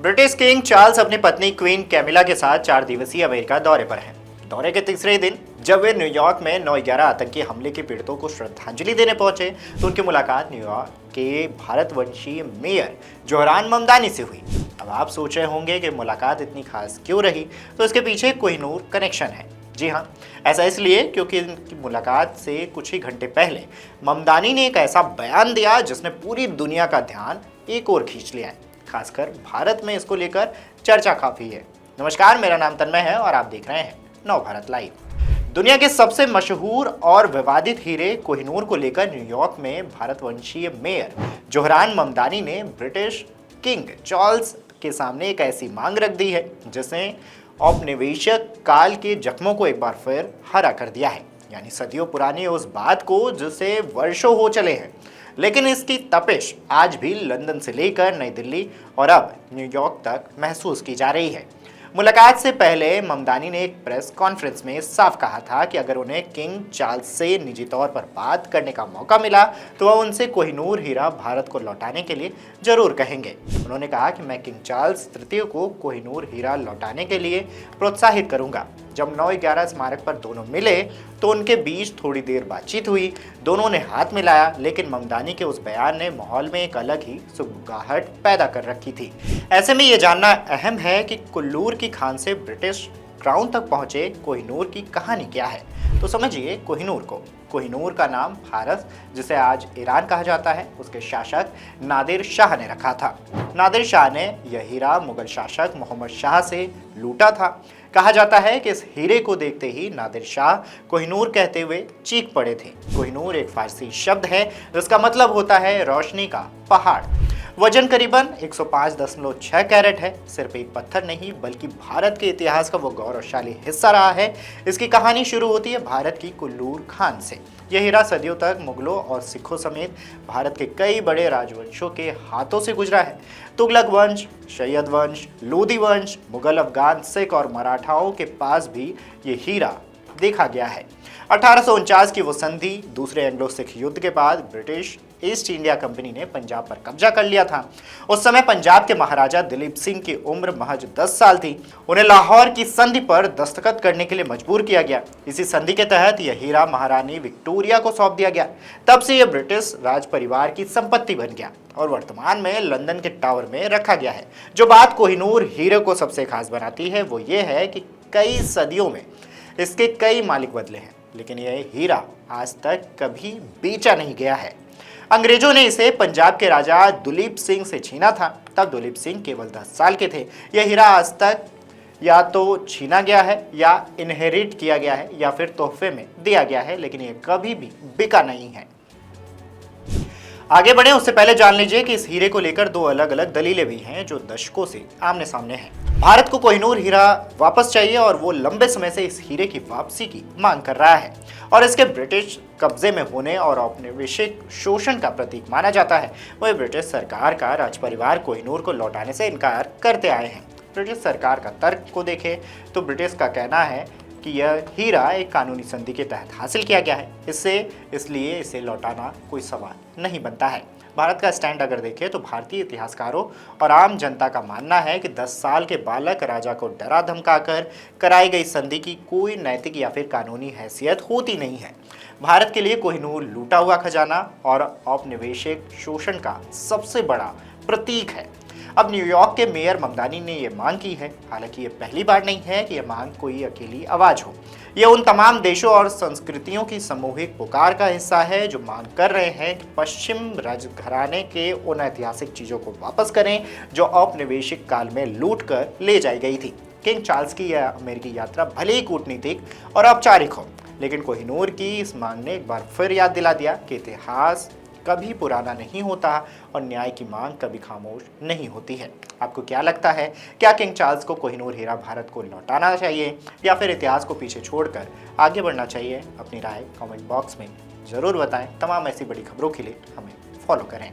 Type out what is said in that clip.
British king Charles अपनी पत्नी queen Camilla के साथ 4 दिवसीय अमेरिका दौरे पर हैं। दौरे के तीसरे दिन जब वे न्यूयॉर्क में 9/11 आतंकी हमले के पीड़ितों को श्रद्धांजलि देने पहुंचे तो उनकी मुलाकात न्यूयॉर्क के भारतवंशी मेयर जोहरान ममदानी से हुई। अब आप सोच रहे होंगे कि मुलाकात इतनी खास क्यों रही, तो इसके पीछे कोहिनूर कनेक्शन है। जी हाँ, ऐसा इसलिए क्योंकि इनकी मुलाकात से कुछ ही घंटे पहले ममदानी ने एक ऐसा बयान दिया जिसने पूरी दुनिया का ध्यान एक ओर खींच लिया है। खासकर भारत में इसको लेकर चर्चा काफी है। नमस्कार, मेरा नाम तन्मय है और आप देख रहे हैं नव भारत लाइव। दुनिया के सबसे मशहूर और विवादित हीरे कोहिनूर को लेकर न्यूयॉर्क में भारतवंशीय मेयर जोहरान ममदानी ने ब्रिटिश किंग चार्ल्स के सामने एक ऐसी मांग रख दी है जिसने औपनिवेशिक काल के जख्मों को एक बार फिर हरा कर दिया है। यानी सदियों पुरानी उस बात को जिसे वर्षों हो चले हैं, लेकिन इसकी तपिश आज भी लंदन से लेकर नई दिल्ली और अब न्यूयॉर्क तक महसूस की जा रही है। मुलाकात से पहले ममदानी ने एक प्रेस कॉन्फ्रेंस में साफ कहा था कि अगर उन्हें किंग चार्ल्स से निजी तौर पर बात करने का मौका मिला तो वह उनसे कोहिनूर हीरा भारत को लौटाने के लिए जरूर कहेंगे। उन्होंने कहा कि मैं किंग चार्ल्स तृतीय को कोहिनूर हीरा लौटाने के लिए प्रोत्साहित करूंगा। जब 9/11 स्मारक पर दोनों मिले तो उनके बीच थोड़ी देर बातचीत हुई, दोनों ने हाथ मिलाया, लेकिन ममदानी के उस बयान ने माहौल में एक अलग ही सुगबुगाहट पैदा कर रखी थी। ऐसे में ये जानना अहम है कि कुल्लूर की खान से ब्रिटिश क्राउन तक पहुंचे कोहिनूर की कहानी क्या है। तो समझिए कोहिनूर को। कोहिनूर का नाम फारस, जिसे आज ईरान कहा जाता है, उसके शासक नादिर शाह ने रखा था। नादिर शाह ने यह हीरा मुगल शासक मोहम्मद शाह से लूटा था। कहा जाता है कि इस हीरे को देखते ही नादिर शाह कोहिनूर कहते हुए चीख पड़े थे। कोहिनूर एक फारसी शब्द है जिसका मतलब होता है रोशनी का पहाड़। वजन करीबन 105.6 कैरेट है। सिर्फ एक पत्थर नहीं बल्कि भारत के इतिहास का वो गौरवशाली हिस्सा रहा है। इसकी कहानी शुरू होती है भारत की कुल्लूर खान से। यह हीरा सदियों तक मुगलों और सिखों समेत भारत के कई बड़े राजवंशों के हाथों से गुजरा है। तुगलक वंश, शैयद वंश, लोधी वंश, मुगल, अफगान, सिख और मराठाओं के पास भी ये हीरा देखा गया है। 1849 की वो संधि, दूसरे एंग्लो सिख युद्ध के बाद ब्रिटिश ईस्ट इंडिया कंपनी ने पंजाब पर कब्जा कर लिया था। उस समय पंजाब के महाराजा दिलीप सिंह की उम्र महज 10 साल थी। उन्हें लाहौर की संधि पर दस्तखत करने के लिए मजबूर किया गया। इसी संधि के तहत यह हीरा महारानी विक्टोरिया को सौंप दिया गया। तब से यह ब्रिटिश राज परिवार की संपत्ति बन गया और वर्तमान में लंदन के टावर में रखा गया है। जो बात कोहिनूर हीरे को सबसे खास बनाती है वो ये है कि कई सदियों में इसके कई मालिक बदले हैं, लेकिन यह हीरा आज तक कभी बेचा नहीं गया है। अंग्रेजों ने इसे पंजाब के राजा दुलीप सिंह से छीना था। तब दुलीप सिंह केवल 10 साल के थे। यह हीरा आज तक या तो छीना गया है या इनहेरिट किया गया है या फिर तोहफे में दिया गया है, लेकिन यह कभी भी बिका नहीं है। आगे बढ़े उससे पहले जान लीजिए कि इस हीरे को लेकर 2 अलग अलग दलीलें भी हैं जो दशकों से आमने सामने हैं। भारत को कोहिनूर हीरा वापस चाहिए और वो लंबे समय से इस हीरे की वापसी की मांग कर रहा है और इसके ब्रिटिश कब्जे में होने और औपनिवेशिक शोषण का प्रतीक माना जाता है। वही ब्रिटिश सरकार का राज परिवार कोहिनूर को लौटाने से इनकार करते आए हैं। ब्रिटिश सरकार का तर्क को देखें तो ब्रिटिश का कहना है कि यह हीरा एक कानूनी संधि के तहत हासिल किया गया है, इसलिए इसे लौटाना कोई सवाल नहीं बनता है। भारत का स्टैंड अगर देखें तो भारतीय इतिहासकारों और आम जनता का मानना है कि 10 साल के बालक राजा को डरा धमकाकर कराई गई संधि की कोई नैतिक या फिर कानूनी हैसियत होती नहीं है। भारत के लिए कोहिनूर लूटा हुआ खजाना और औपनिवेशिक शोषण का सबसे बड़ा प्रतीक है। अब न्यूयॉर्क के मेयर ममदानी ने यह मांग की है। हालांकि ये पहली बार नहीं है कि यह मांग कोई अकेली आवाज हो। यह उन तमाम देशों और संस्कृतियों की सामूहिक पुकार का हिस्सा है जो मांग कर रहे हैं कि पश्चिम राजघराने के उन ऐतिहासिक चीजों को वापस करें जो औपनिवेशिक काल में लूट कर ले जाई गई थी। किंग चार्ल्स की यह अमेरिकी यात्रा भले ही कूटनीतिक और औपचारिक हो, लेकिन कोहिनूर की इस मांग ने एक बार फिर याद दिला दिया कि इतिहास कभी पुराना नहीं होता और न्याय की मांग कभी खामोश नहीं होती है। आपको क्या लगता है, क्या किंग चार्ल्स को कोहिनूर हीरा भारत को लौटाना चाहिए या फिर इतिहास को पीछे छोड़कर आगे बढ़ना चाहिए? अपनी राय कमेंट बॉक्स में ज़रूर बताएं। तमाम ऐसी बड़ी खबरों के लिए हमें फॉलो करें।